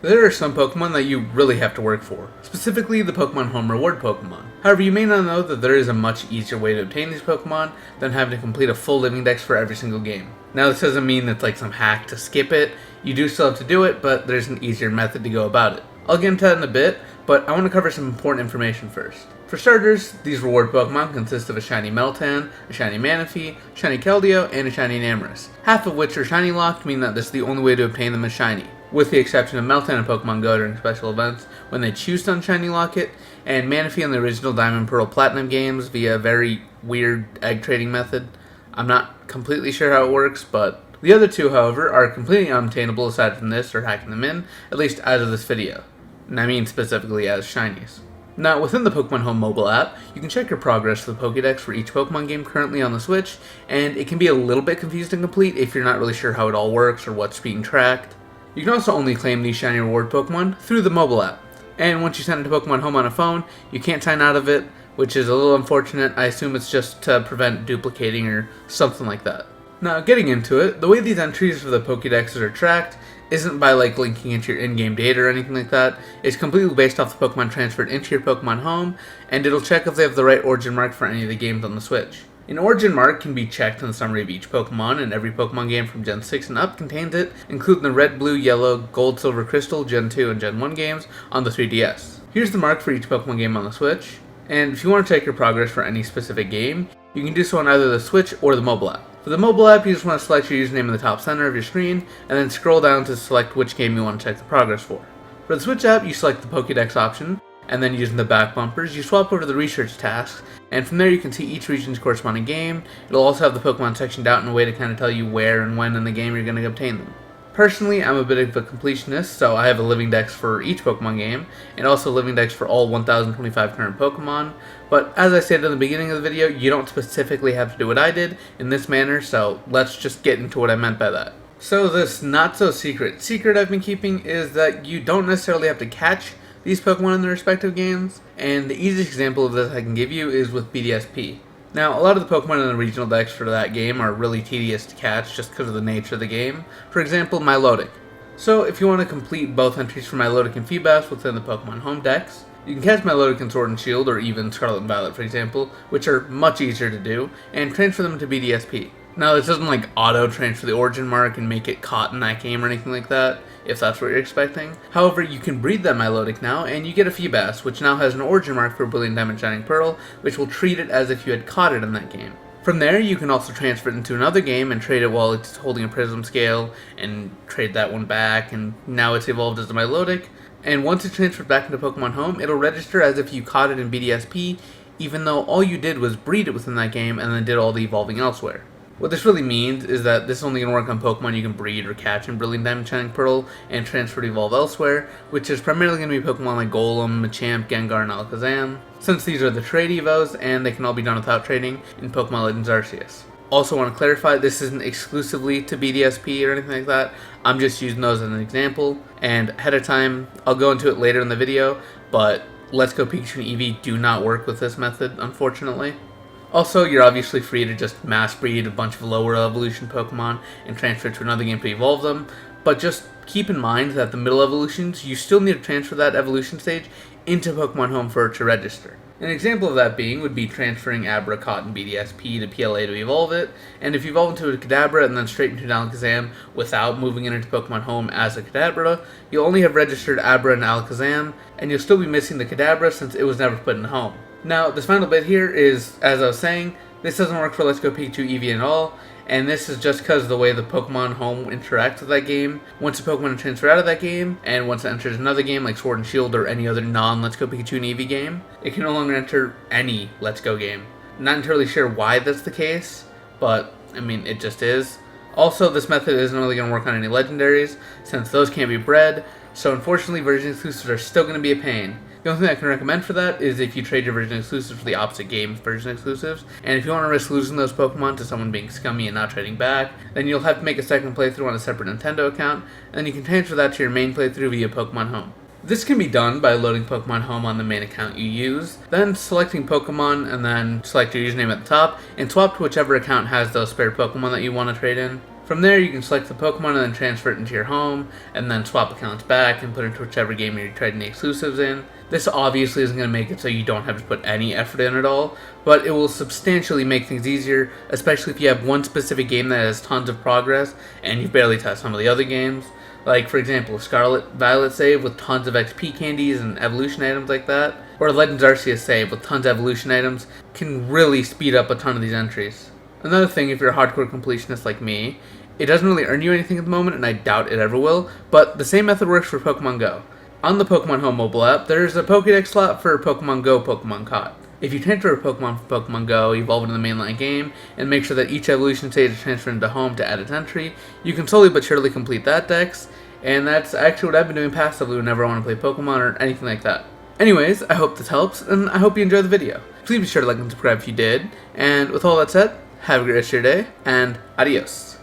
There are some Pokemon that you really have to work for, specifically the Pokemon Home Reward Pokemon. However, you may not know that there is a much easier way to obtain these Pokemon than having to complete a full living dex for every single game. Now, this doesn't mean it's like some hack to skip it. You do still have to do it, but there's an easier method to go about it. I'll get into that in a bit, but I want to cover some important information first. For starters, these reward Pokemon consist of a shiny Meltan, a shiny Manaphy, shiny Keldeo, and a shiny Enamorus, half of which are shiny locked, meaning that this is the only way to obtain them as shiny, with the exception of Meltan and Pokemon Go during special events when they choose to unshiny lock it, and Manaphy in the original Diamond Pearl Platinum games via a very weird egg trading method. I'm not completely sure how it works, but the other two, however, are completely unobtainable aside from this or hacking them in, at least as of this video. And I mean specifically as shinies. Now, within the Pokemon Home mobile app, you can check your progress for the Pokédex for each Pokemon game currently on the Switch, and it can be a little bit confused and complete if you're not really sure how it all works or what's being tracked. You can also only claim these shiny reward Pokemon through the mobile app, and once you sign into Pokemon Home on a phone, you can't sign out of it, which is a little unfortunate. I assume it's just to prevent duplicating or something like that. Now, getting into it, the way these entries for the Pokédexes are tracked isn't by linking into your in-game data or anything like that. It's completely based off the Pokemon transferred into your Pokemon Home, and it'll check if they have the right origin mark for any of the games on the Switch. An origin mark can be checked in the summary of each Pokemon, and every Pokemon game from Gen 6 and up contains it, including the Red, Blue, Yellow, Gold, Silver, Crystal, Gen 2, and Gen 1 games on the 3DS. Here's the mark for each Pokemon game on the Switch, and if you want to check your progress for any specific game, you can do so on either the Switch or the mobile app. For the mobile app, you just want to select your username in the top center of your screen, and then scroll down to select which game you want to check the progress for. For the Switch app, you select the Pokédex option, and then using the back bumpers, you swap over to the research tasks, and from there you can see each region's corresponding game. It'll also have the Pokemon sectioned out in a way to kind of tell you where and when in the game you're going to obtain them. Personally, I'm a bit of a completionist, so I have a living dex for each Pokemon game, and also a living dex for all 1025 current Pokemon, but as I said in the beginning of the video, you don't specifically have to do what I did in this manner, so let's just get into what I meant by that. So this not-so-secret secret I've been keeping is that you don't necessarily have to catch these Pokemon in their respective games, and the easiest example of this I can give you is with BDSP. Now, a lot of the Pokemon in the regional dex for that game are really tedious to catch just because of the nature of the game. For example, Milotic. So, if you want to complete both entries for Milotic and Feebas within the Pokemon Home dex, you can catch Milotic in Sword and Shield, or even Scarlet and Violet, for example, which are much easier to do, and transfer them to BDSP. Now, this doesn't auto-transfer the origin mark and make it caught in that game or anything like that, if that's what you're expecting. However, you can breed that Milotic now, and you get a Feebas, which now has an origin mark for Brilliant Diamond Shining Pearl, which will treat it as if you had caught it in that game. From there, you can also transfer it into another game and trade it while it's holding a Prism Scale, and trade that one back, and now it's evolved as a Milotic. And once it's transferred back into Pokemon Home, it'll register as if you caught it in BDSP, even though all you did was breed it within that game and then did all the evolving elsewhere. What this really means is that this is only going to work on Pokemon you can breed or catch in Brilliant Diamond Shining Pearl and transfer to evolve elsewhere, which is primarily going to be Pokemon like Golem, Machamp, Gengar, and Alakazam, since these are the trade evos and they can all be done without trading in Pokemon Legends Arceus. Also want to clarify, this isn't exclusively to BDSP or anything like that. I'm just using those as an example, and ahead of time, I'll go into it later in the video, but Let's Go Pikachu and Eevee do not work with this method, unfortunately. Also, you're obviously free to just mass breed a bunch of lower evolution Pokemon and transfer to another game to evolve them, but just keep in mind that the middle evolutions, you still need to transfer that evolution stage into Pokemon Home for it to register. An example of that being would be transferring Abracot and BDSP to PLA to evolve it, and if you evolve into a Kadabra and then straight into an Alakazam without moving it into Pokemon Home as a Kadabra, you'll only have registered Abra and Alakazam, and you'll still be missing the Kadabra since it was never put in Home. Now, this final bit here is, as I was saying, this doesn't work for Let's Go Pikachu Eevee at all, and this is just because of the way the Pokemon Home interacts with that game. Once a Pokemon is transferred out of that game, and once it enters another game like Sword and Shield or any other non-Let's Go Pikachu and Eevee game, it can no longer enter any Let's Go game. Not entirely sure why that's the case, but, I mean, it just is. Also, this method isn't really going to work on any legendaries, since those can't be bred, so unfortunately version exclusives are still going to be a pain. The only thing I can recommend for that is if you trade your version exclusives for the opposite game's version exclusives, and if you want to risk losing those Pokemon to someone being scummy and not trading back, then you'll have to make a second playthrough on a separate Nintendo account, and then you can transfer that to your main playthrough via Pokemon Home. This can be done by loading Pokemon Home on the main account you use, then selecting Pokemon and then select your username at the top, and swap to whichever account has those spare Pokemon that you want to trade in. From there, you can select the Pokemon and then transfer it into your home, and then swap accounts back and put it into whichever game you're trading the exclusives in. This obviously isn't going to make it so you don't have to put any effort in at all, but it will substantially make things easier, especially if you have one specific game that has tons of progress and you've barely touched some of the other games. Like, for example, Scarlet Violet save with tons of XP candies and evolution items like that, or Legends Arceus save with tons of evolution items can really speed up a ton of these entries. Another thing, if you're a hardcore completionist like me, it doesn't really earn you anything at the moment, and I doubt it ever will, but the same method works for Pokemon Go. On the Pokemon Home mobile app, there's a Pokédex slot for Pokemon Go Pokemon caught. If you transfer a Pokemon from Pokemon Go, evolve it in the mainline game, and make sure that each evolution stage is transferred into Home to add its entry, you can slowly but surely complete that dex, and that's actually what I've been doing passively whenever I want to play Pokemon or anything like that. Anyways, I hope this helps, and I hope you enjoyed the video. Please be sure to like and subscribe if you did, and with all that said, have a great rest of your day, and adios.